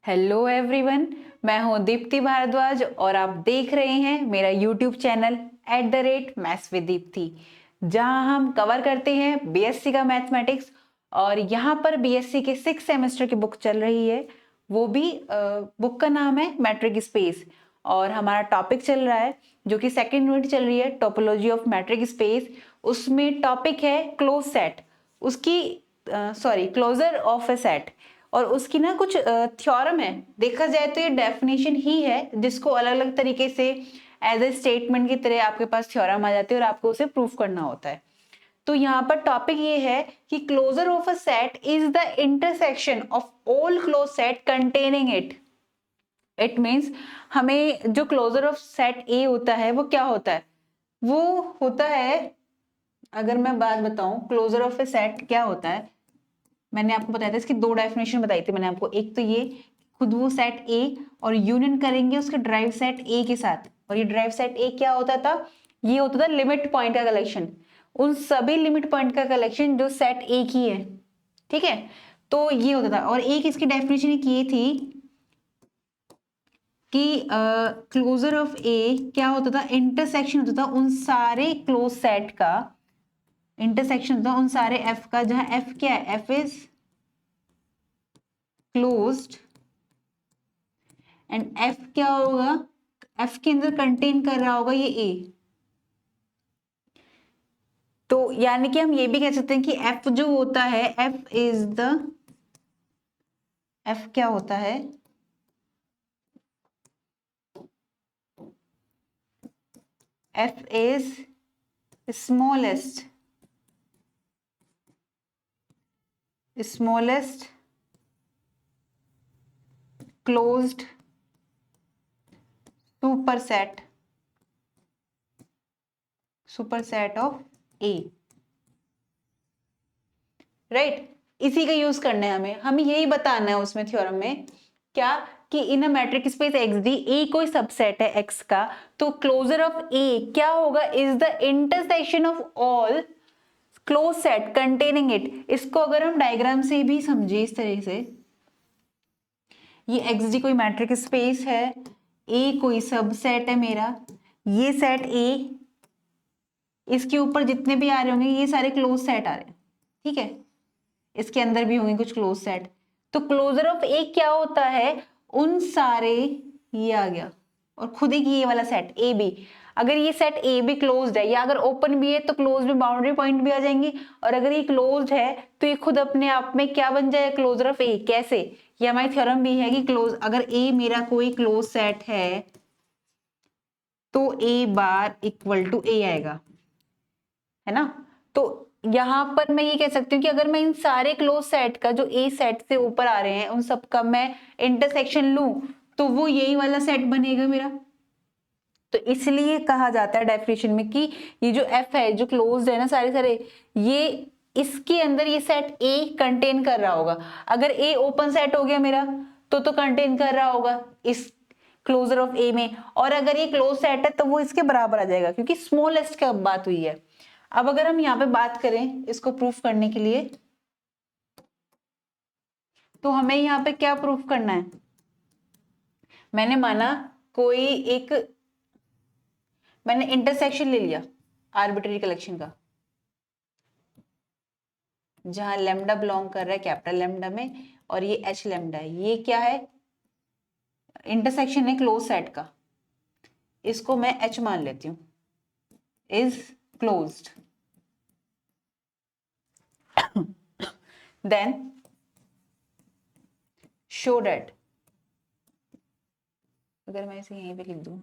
Hello everyone, मैं हूं दीप्ति भारद्वाज और आप देख रहे हैं मेरा YouTube channel @maths with Deepti, जहां हम कवर करते हैं बीएससी का मैथमेटिक्स। और यहां पर बीएससी के 6 सेमेस्टर की बुक चल रही है, वो भी बुक का नाम है मैट्रिक स्पेस। और हमारा टॉपिक चल रहा है जो कि सेकेंड यूनिट चल रही है, टोपोलॉजी ऑफ मैट्रिक स्पेस। उसमें टॉपिक है क्लोज सेट, उसकी क्लोजर ऑफ ए सेट। और उसकी ना कुछ थ्योरम है, देखा जाए तो ये डेफिनेशन ही है जिसको अलग अलग तरीके से एज ए स्टेटमेंट की तरह आपके पास थ्योरम आ जाती है और आपको उसे प्रूफ करना होता है। तो यहाँ पर टॉपिक ये है कि closure of a set is the intersection of all close set containing it. It means हमें जो क्लोजर ऑफ सेट ए होता है वो क्या होता है, वो होता है, अगर मैं बात बताऊं क्लोजर ऑफ ए सेट क्या होता है, मैंने आपको बताया था इसकी दो डेफिनेशन बताई थी मैंने आपको। एक तो ये खुद वो सेट ए और यूनियन करेंगे उसके ड्राइव सेट ए के साथ। और ये ड्राइव सेट ए क्या होता था, ये होता था लिमिट पॉइंट का कलेक्शन, उन सभी लिमिट पॉइंट का कलेक्शन जो सेट ए की है। ठीक है, तो ये होता था। और एक इसकी डेफिनेशन ये थी कि क्लोजर ऑफ ए क्या होता था, इंटरसेक्शन होता था उन सारे क्लोज सेट का, इंटरसेक्शन होता उन सारे एफ का जहां एफ क्या है, F is closed end F क्या होगा, एफ के अंदर कंटेन कर रहा होगा ये ए। तो यानी कि हम ये भी कह सकते हैं कि एफ जो होता है, एफ इज द, एफ क्या होता है, F is smallest closed superset of A. Right, इसी का यूज करना है हमें यही बताना है उसमें थ्योरम में क्या, कि in a metric space X D A कोई सबसेट है एक्स का, तो क्लोजर ऑफ ए क्या होगा, is the intersection of all close set containing it. इसको अगर हम डायग्राम से भी समझे इस तरह से, ये एक्स डी कोई मैट्रिक स्पेस है, ए कोई सबसेट है मेरा, ये सेट ए, इसके ऊपर जितने भी आ रहे होंगे ये सारे क्लोज सेट आ रहे हैं। ठीक है, इसके अंदर भी होंगे कुछ क्लोज सेट। तो क्लोजर ऑफ ए क्या होता है, उन सारे, ये आ गया और खुद ही ये वाला सेट ए बी, अगर ये सेट ए बी क्लोज्ड है या अगर ओपन भी है तो क्लोज में बाउंड्री पॉइंट भी आ जाएंगी। और अगर ये क्लोज्ड है तो ये खुद अपने आप में क्या बन जाए, क्लोजर ऑफ ए। कैसे, ये हमारी थ्योरम भी है कि क्लोज, अगर ए मेरा कोई क्लोज सेट है तो ए बार इक्वल टू ए आएगा, है ना। तो यहां पर मैं ये कह सकती हूँ कि अगर मैं इन सारे क्लोज सेट का जो ए सेट से ऊपर आ रहे हैं उन सब का मैं इंटरसेक्शन लूं तो वो यही वाला सेट बनेगा मेरा। तो इसलिए कहा जाता है डेफिनेशन में कि ये जो एफ है जो क्लोज्ड है ना सारे सारे, ये इसके अंदर ये सेट ए कंटेन कर रहा होगा। अगर ए ओपन सेट हो गया मेरा तो कंटेन कर रहा होगा इस क्लोजर ऑफ ए में, और अगर ये क्लोज सेट है तो वो इसके बराबर आ जाएगा क्योंकि स्मॉलेस्ट का बात हुई है। अब अगर हम यहाँ पे बात करें इसको प्रूफ करने के लिए, तो हमें यहाँ पे क्या प्रूफ करना है, मैंने माना कोई एक, मैंने इंटरसेक्शन ले लिया आर्बिट्ररी कलेक्शन का जहां लेमडा बिलोंग कर रहा है कैपिटल लेमडा में और ये एच लेमडा है, ये क्या है, इंटरसेक्शन है क्लोज सेट का, इसको मैं एच मान लेती हूं, is closed. Then show that, अगर मैं इसे यहीं पे लिख दूं,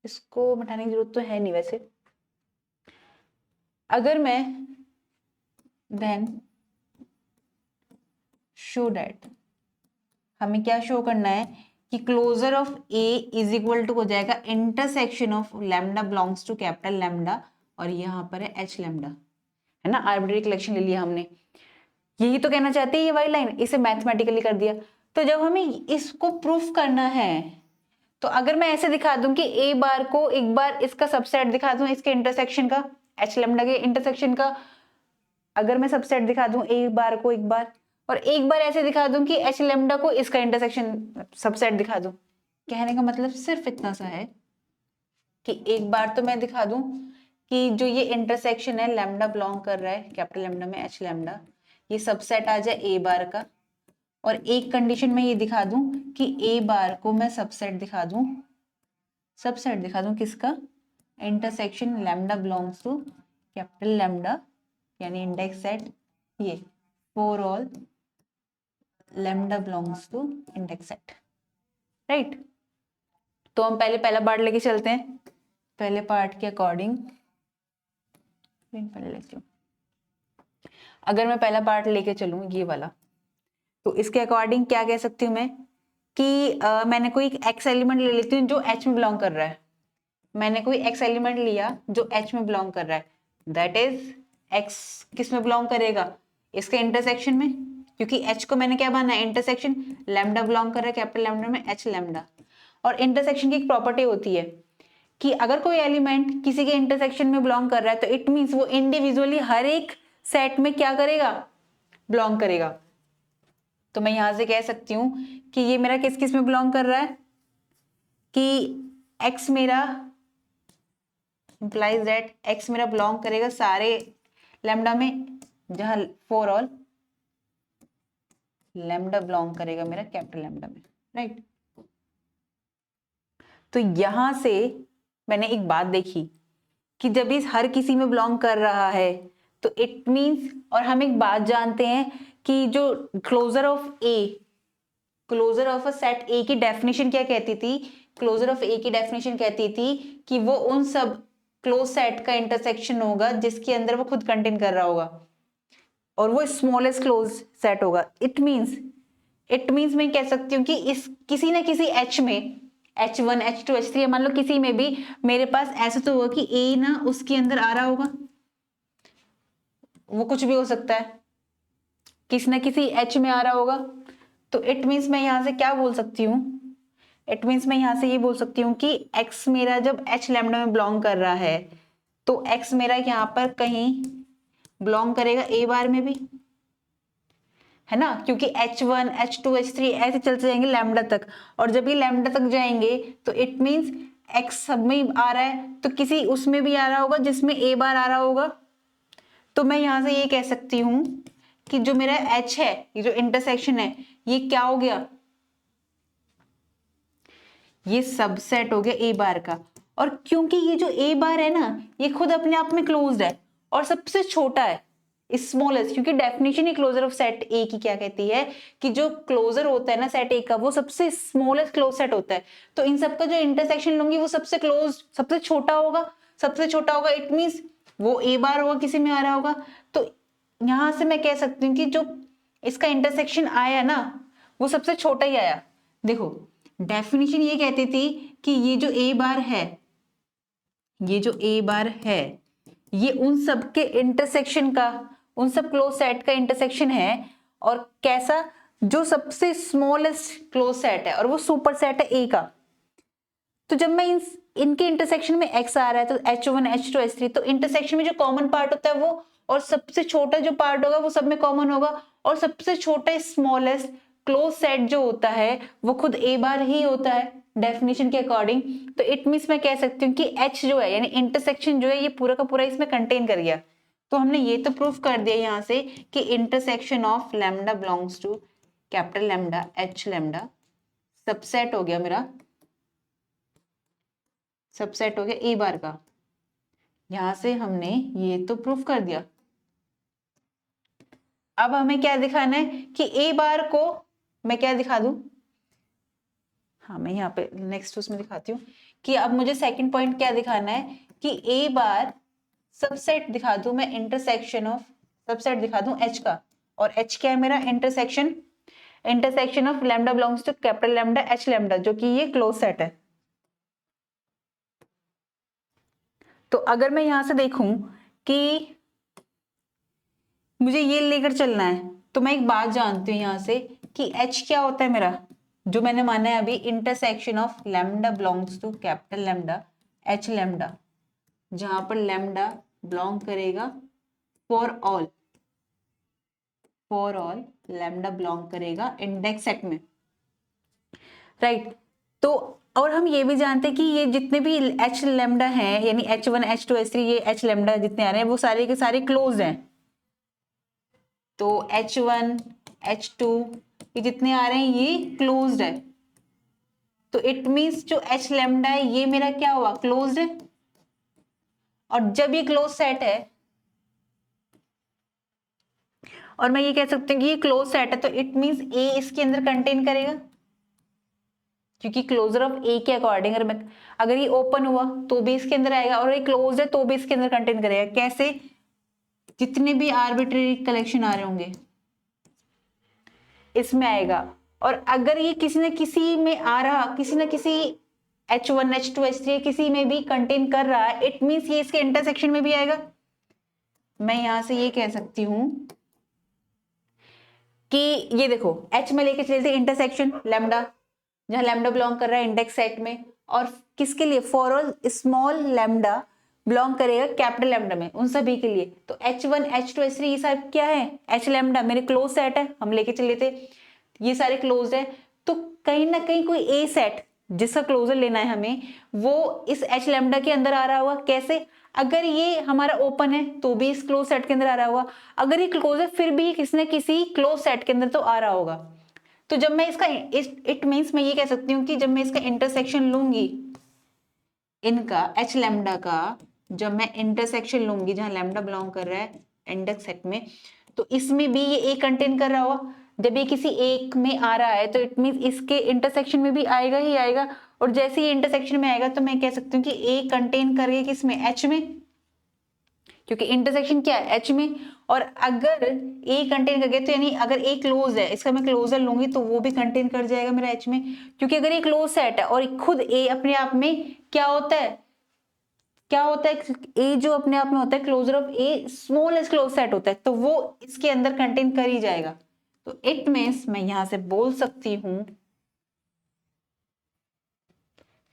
इसको मिटाने की जरूरत तो है नहीं वैसे, अगर मैं देन शो दैट, हमें क्या शो करना है कि closure of A is equal to हो जाएगा intersection of lambda belongs to capital lambda और यहाँ पर है एच लैम्डा, है ना। आर्बिट्ररी कलेक्शन ले लिया हमने, यही तो कहना चाहते हैं ये वाली लाइन, इसे मैथमेटिकली कर दिया। तो जब हमें इसको प्रूफ करना है तो अगर मैं ऐसे दिखा दूं कि ए बार को एक बार इसका सबसेट दिखा दूं इसके इंटरसेक्शन का, एच लैम्डा के इंटरसेक्शन का, अगर मैं सबसेट दिखा दूं ए बार को एक बार, और एक बार ऐसे दिखा दूं कि एच लेमडा को इसका इंटरसेक्शन सबसेट दिखा दूं। कहने का मतलब सिर्फ इतना सा है कि एक बार तो मैं दिखा दूं कि जो ये इंटरसेक्शन है लेमडा बिलोंग कर रहा है कैपिटल लेमडा में एच लेमडा, ये सबसेट आ जाए ए बार का। और एक कंडीशन में ये दिखा दूं कि ए बार को मैं सबसेट दिखा दूं किसका, intersection lambda belongs to capital lambda, यानी इंडेक्स सेट ये for all lambda belongs to index set, right. तो हम पहले पहला पार्ट लेके चलते हैं। पहले पार्ट के अकॉर्डिंग पहले लेती हूँ, अगर मैं पहला पार्ट लेके चलूं ये वाला, तो इसके अकॉर्डिंग क्या कह सकती हूँ मैं कि मैंने कोई एक्स एलिमेंट ले लेती हूँ जो एच में बिलोंग कर रहा है। मैंने कोई एक्स एलिमेंट लिया जो एच में बिलोंग कर रहा है, दैट इज एक्स किस में बिलोंग करेगा, इसके इंटरसेक्शन में, क्योंकि एच को मैंने क्या माना है इंटरसेक्शन, लैम्डा बिलोंग कर रहा है कैपिटल लैम्डा में एच लैम्डा। और इंटरसेक्शन की एक प्रॉपर्टी होती है कि अगर कोई एलिमेंट किसी के इंटरसेक्शन में बिलोंग कर रहा है तो इट मींस वो इंडिविजुअली हर एक सेट में क्या करेगा, बिलोंग करेगा। तो मैं यहां से कह सकती हूं कि ये मेरा किस किस में बिलोंग कर रहा है, कि x मेरा इंप्लाइज दैट x मेरा बिलोंग करेगा सारे लैम्डा में, जहां फॉर ऑल लैम्डा बिलोंग करेगा मेरा कैपिटल लैम्डा में, राइट। तो यहां से मैंने एक बात देखी कि जब इस हर किसी में बिलोंग कर रहा है तो इट मींस, और हम एक बात जानते हैं कि जो closure of a set A की डेफिनेशन क्या कहती थी, क्लोजर ऑफ ए की डेफिनेशन कहती थी कि वो उन सब क्लोज सेट का इंटरसेक्शन होगा जिसके अंदर वो खुद कंटेन कर रहा होगा, और वो स्मॉलेस्ट क्लोज सेट होगा। इट मींस मैं कह सकती हूँ कि इस किसी ना किसी एच में H1 H2 H3 मान लो किसी में भी मेरे पास ऐसा तो होगा कि ए ना उसके अंदर आ रहा होगा, वो कुछ भी हो सकता है, किसी ना किसी एच में आ रहा होगा। तो इट मींस मैं यहां से क्या बोल सकती हूँ, इट मींस मैं यहां से ये बोल सकती हूँ कि x मेरा जब h लैम्डा में बिलोंग कर रहा है तो x मेरा यहाँ पर कहीं बिलोंग करेगा a बार में भी, है ना, क्योंकि H1 H2 H3 ऐसे चलते जाएंगे लैम्डा तक, और जब ये लैम्डा तक जाएंगे तो इट मींस x सब में आ रहा है तो किसी उसमें भी आ रहा होगा जिसमें a बार आ रहा होगा। तो मैं यहां से ये कह सकती हूँ कि जो मेरा h है, ये जो इंटरसेक्शन है, ये क्या हो गया, ये सबसेट हो गया ए बार का। और क्योंकि ये जो ए बार है ना ये खुद अपने आप में क्लोज्ड है और सबसे छोटा है, स्मॉलेस्ट, क्योंकि डेफिनेशन ही क्लोजर ऑफ सेट ए की क्या कहती है कि जो क्लोजर होता है ना सेट ए का वो सबसे स्मॉलेस्ट क्लोज सेट होता है। तो इन सबका जो इंटरसेक्शन लूंगी वो सबसे क्लोज सबसे छोटा होगा, इट मींस वो ए बार होगा किसी में आ रहा होगा। तो यहां से मैं कह सकती हूँ कि जो इसका इंटरसेक्शन आया ना वो सबसे छोटा ही आया। देखो डेफिनेशन ये कहती थी कि ये जो ए बार है, ये उन सब के इंटरसेक्शन का, उन सब क्लोज सेट का इंटरसेक्शन है, और कैसा, जो सबसे स्मॉलेस्ट क्लोज सेट है और वो सुपर सेट है ए का। तो जब मैं इनके इंटरसेक्शन में x आ रहा है तो H1 H2 H3, तो इंटरसेक्शन में जो कॉमन पार्ट होता है वो, और सबसे छोटा जो पार्ट होगा वो सब में कॉमन होगा, और सबसे छोटा स्मॉलेस्ट क्लोज सेट जो होता है वो खुद ए बार ही होता है डेफिनेशन के अकॉर्डिंग। तो इट मींस मैं कह सकती हूँ कि H जो है यानी इंटरसेक्शन जो है ये पूरा का पूरा इसमें कंटेन कर गया। तो हमने ये तो प्रूफ कर दिया यहाँ से कि intersection of lambda belongs to capital lambda H lambda subset हो गया मेरा, सबसेट हो गया ए बार का। यहां से हमने ये तो प्रूफ कर दिया। अब हमें क्या दिखाना है कि ए बार को मैं क्या दिखा दूं, हाँ मैं यहाँ पे नेक्स्ट उसमें दिखाती हूँ कि अब मुझे सेकंड पॉइंट क्या दिखाना है कि ए बार सबसेट दिखा दूं मैं, इंटरसेक्शन ऑफ सबसेट दिखा दूं एच का, और एच क्या है मेरा intersection of lambda belongs to capital lambda H lambda, जो कि ये क्लोज सेट है। तो अगर मैं यहां से देखूं कि मुझे ये लेकर चलना है तो मैं एक बात जानती हूँ यहाँ से कि H क्या होता है मेरा, जो मैंने माना है अभी, intersection of lambda belongs to capital lambda H lambda, जहां पर लैम्डा बिलोंग करेगा for all for all lambda belong करेगा इंडेक्स सेट में, राइट। तो और हम ये भी जानते हैं कि ये जितने भी एच लैम्डा हैं, यानी H1 H2 H3, ये एच लैम्डा जितने आ रहे हैं वो सारे के सारे क्लोज हैं। तो H1 H2 ये जितने आ रहे हैं ये क्लोज्ड है, तो इट मीन्स जो एच लैम्डा है ये मेरा क्या हुआ, क्लोज्ड है। और जब ये क्लोज सेट है, और मैं ये कह सकती हूँ कि ये क्लोज सेट है, तो इट मीन्स ए इसके अंदर कंटेन करेगा, क्योंकि क्लोजर ऑफ ए के अकॉर्डिंग अगर ये ओपन हुआ तो भी इसके अंदर आएगा, और ये क्लोज है तो भी इसके अंदर कंटेन करेगा। कैसे, जितने भी आर्बिट्रेरी कलेक्शन आ रहे होंगे इसमें आएगा। और अगर ये किसी न किसी में आ रहा, किसी न किसी H1 H2 H3 किसी में भी कंटेन कर रहा है, इट मीन्स ये इसके इंटरसेक्शन में भी आएगा। मैं यहां से ये कह सकती हूं कि ये देखो H में लेके चले थे इंटरसेक्शन लैम्डा, जहां लैम्डा बिलोंग कर रहा है इंडेक्स सेट में, और किसके लिए, for all small lambda belong करेगा कैपिटल लैम्डा में, उन सभी के लिए। तो H1 H2 H3 ये सब क्या है, H लैम्डा मेरे क्लोज सेट है, हम लेके चले थे, ये सारे क्लोज है। तो कहीं ना कहीं कोई ए सेट जिसका क्लोजर लेना है हमें, वो इस H लैम्डा के अंदर आ रहा होगा। कैसे, अगर ये हमारा ओपन है तो भी इस क्लोज सेट के अंदर आ रहा होगा, अगर ये क्लोज है फिर भी किसी न किसी क्लोज सेट के अंदर तो आ रहा होगा। तो जब मैं इसका इट मीन्स मैं ये कह सकती हूँ कि जब मैं इसका इंटरसेक्शन लूंगी, इनका H लैम्डा का जब मैं इंटरसेक्शन लूंगी जहां लैम्डा बिलोंग कर रहा है इंडेक्स सेट में, तो इसमें भी ये ए कंटेन कर रहा होगा। जब ये किसी एक में आ रहा है तो इट मीन्स इसके इंटरसेक्शन में भी आएगा ही आएगा, और जैसे ये इंटरसेक्शन में आएगा तो मैं कह सकती हूँ कि ए कंटेन करेगा किसमें, एच में, क्योंकि इंटरसेक्शन क्या है, एच में। और अगर ए कंटेन कर गया तो यानी अगर ए क्लोज है, इसका मैं क्लोजर लूंगी तो वो भी कंटेन कर जाएगा मेरा एच में, क्योंकि अगर ये क्लोज सेट है और खुद ए अपने आप में क्या होता है, क्या होता है, ए जो अपने आप में होता है closure of A smallest close set होता है, तो वो इसके अंदर कंटेन कर ही जाएगा। तो इट मीन्स मैं यहां से बोल सकती हूं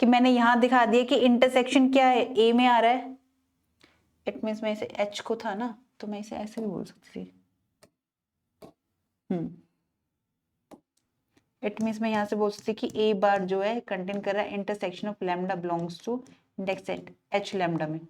कि मैंने यहां दिखा दिया कि इंटरसेक्शन क्या है, ए में आ रहा है। इट मीन्स मैं इसे एच को था ना, तो मैं इसे ऐसे भी बोल सकती थी। इट मीन्स मैं यहां से बोल सकती कि ए बार जो है कंटेन कर रहा है intersection of lambda belongs to index set H lambda में।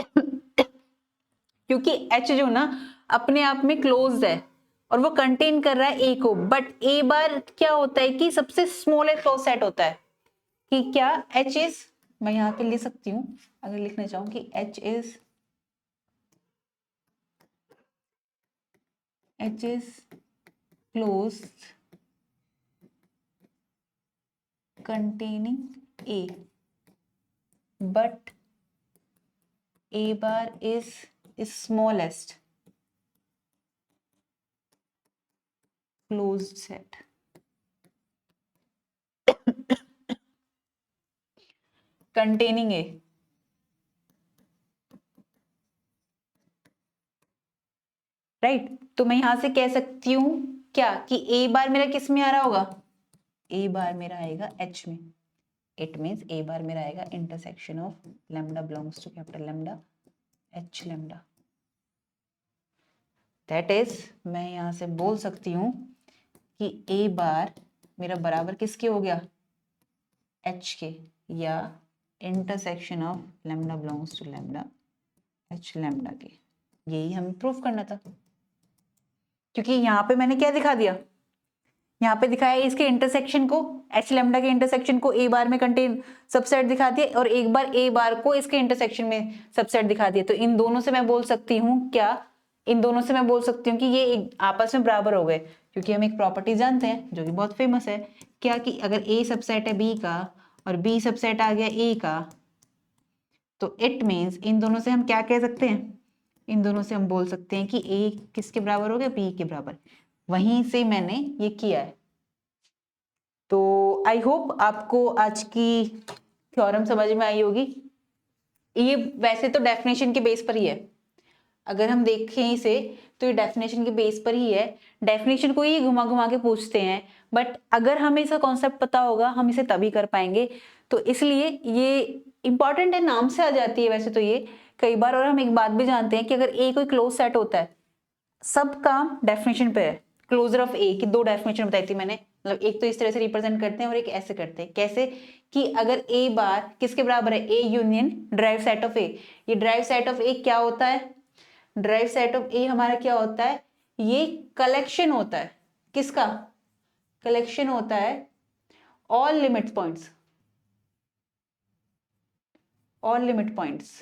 क्योंकि एच जो ना अपने आप में क्लोज है और वो कंटेन कर रहा है ए को, बट ए बार क्या होता है कि सबसे स्मॉलेस्ट क्लोज सेट होता है कि क्या एच इज, मैं यहां पे लिख सकती हूं अगर लिखना चाहूं कि H is close containing A, but A bar is smallest closed set. Containing A. Right तो मैं यहां से कह सकती हूं क्या कि ए बार मेरा किस में आ रहा होगा, ए बार मेरा आएगा एच में। इट मीन्स ए बार मेरा आएगा intersection of lambda belongs to capital lambda H lambda. That is मैं यहां से बोल सकती हूं कि ए बार मेरा बराबर किसके हो गया, एच के, या intersection of lambda belongs to lambda H lambda के। यही हमें प्रूफ करना था, क्योंकि यहाँ पे मैंने क्या दिखा दिया, यहाँ पे दिखाया इसके इंटरसेक्शन को, एच लैम्डा के इंटरसेक्शन को ए बार में कंटेन सबसेट दिखा दिया, और एक बार ए बार को इसके इंटरसेक्शन में सबसेट दिखा दिया। तो इन दोनों से मैं बोल सकती हूँ क्या, इन दोनों से मैं बोल सकती हूँ कि ये एक आपस में बराबर हो गए, क्योंकि हम एक प्रॉपर्टी जानते हैं जो कि बहुत फेमस है, क्या कि अगर ए सबसेट है बी का और बी सबसेट आ गया ए का, तो इट मीन्स इन दोनों से हम क्या कह सकते हैं, इन दोनों से हम बोल सकते हैं कि ए किसके बराबर हो गया, बी के बराबर। वहीं से मैंने ये किया है। तो आई होप आपको आज की थ्योरम समझ में आई होगी। ये वैसे तो डेफिनेशन के बेस पर ही है, अगर हम देखें इसे तो ये डेफिनेशन के बेस पर ही है, डेफिनेशन को ही घुमा घुमा के पूछते हैं, बट अगर हमें इसका कॉन्सेप्ट पता होगा हम इसे तभी कर पाएंगे। तो इसलिए ये इंपॉर्टेंट है, नाम से आ जाती है वैसे तो ये कई बार। और हम एक बात भी जानते हैं कि अगर ए कोई क्लोज सेट होता है, सब काम डेफिनेशन पे है। क्लोजर ऑफ ए की दो डेफिनेशन बताई थी मैंने, मतलब एक तो इस तरह से रिप्रेजेंट करते हैं और एक ऐसे करते हैं। कैसे कि अगर ए बार किसके बराबर है, A union derived set of A. ये ड्राइव सेट ऑफ ए क्या होता है, ड्राइव सेट ऑफ ए हमारा क्या होता है, ये कलेक्शन होता है, किसका कलेक्शन होता है, all limit points, all limit points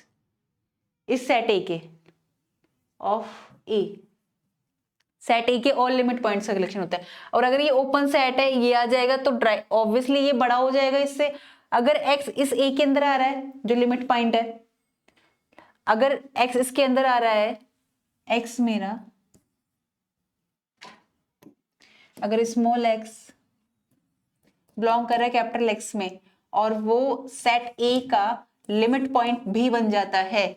इस सेट ए के ऑफ ए, सेट ए के ऑल लिमिट पॉइंट्स का कलेक्शन होता है। और अगर ये ओपन सेट है, ये आ जाएगा तो ऑब्वियसली ये बड़ा हो जाएगा इससे। अगर x इस ए के अंदर आ रहा है जो लिमिट पॉइंट है, अगर x इसके अंदर आ रहा है, x मेरा अगर स्मॉल x बिलोंग कर रहा है कैपिटल X में और वो सेट ए का लिमिट पॉइंट भी बन जाता है,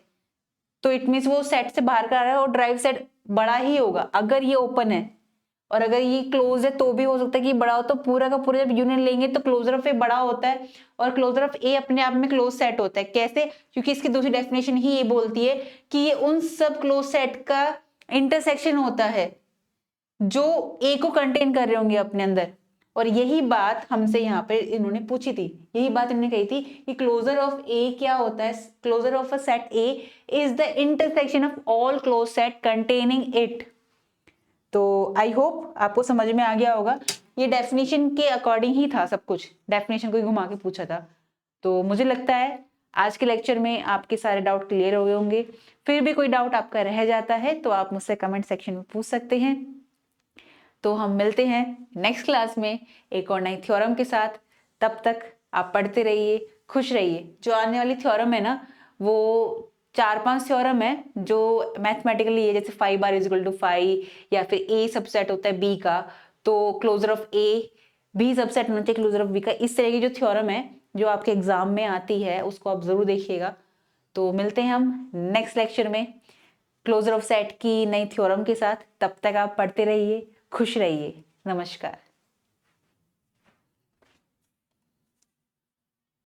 तो इट मीन्स वो सेट से बाहर का आ रहा है और ड्राइव सेट बड़ा ही होगा अगर ये ओपन है। और अगर ये क्लोज है तो भी हो सकता है कि बड़ा हो, तो पूरा का पूरा जब यूनियन लेंगे तो क्लोजर ऑफ ए बड़ा होता है और क्लोजर ऑफ ए अपने आप में क्लोज सेट होता है। कैसे, क्योंकि इसकी दूसरी डेफिनेशन ही ये बोलती है कि ये उन सब क्लोज सेट का इंटरसेक्शन होता है जो ए को कंटेन कर रहे होंगे अपने अंदर। और यही बात हमसे यहाँ पे इन्होंने पूछी थी, यही बात इन्होंने कही थी कि क्लोजर ऑफ ए क्या होता है, closure of a set A is the intersection of all close set containing it. तो आई होप आपको समझ में आ गया होगा, ये डेफिनेशन के अकॉर्डिंग ही था सब कुछ, डेफिनेशन को ही घुमा के पूछा था। तो मुझे लगता है आज के लेक्चर में आपके सारे डाउट क्लियर हो गए होंगे। फिर भी कोई डाउट आपका रह जाता है तो आप मुझसे कमेंट सेक्शन में पूछ सकते हैं। तो हम मिलते हैं नेक्स्ट क्लास में एक और नई थ्योरम के साथ। तब तक आप पढ़ते रहिए, खुश रहिए। जो आने वाली थ्योरम है ना, वो 4-5 थ्योरम है जो मैथमेटिकली है, जैसे 5r=5 या फिर ए सबसेट होता है बी का, तो क्लोजर ऑफ ए भी सबसेट होना चाहिए क्लोजर ऑफ बी का। इस तरह की जो थ्योरम है जो आपके एग्जाम में आती है उसको आप जरूर देखिएगा। तो मिलते हैं हम नेक्स्ट लेक्चर में क्लोजर ऑफ सेट की नई थ्योरम के साथ। तब तक आप पढ़ते रहिए, खुश रहिए। नमस्कार।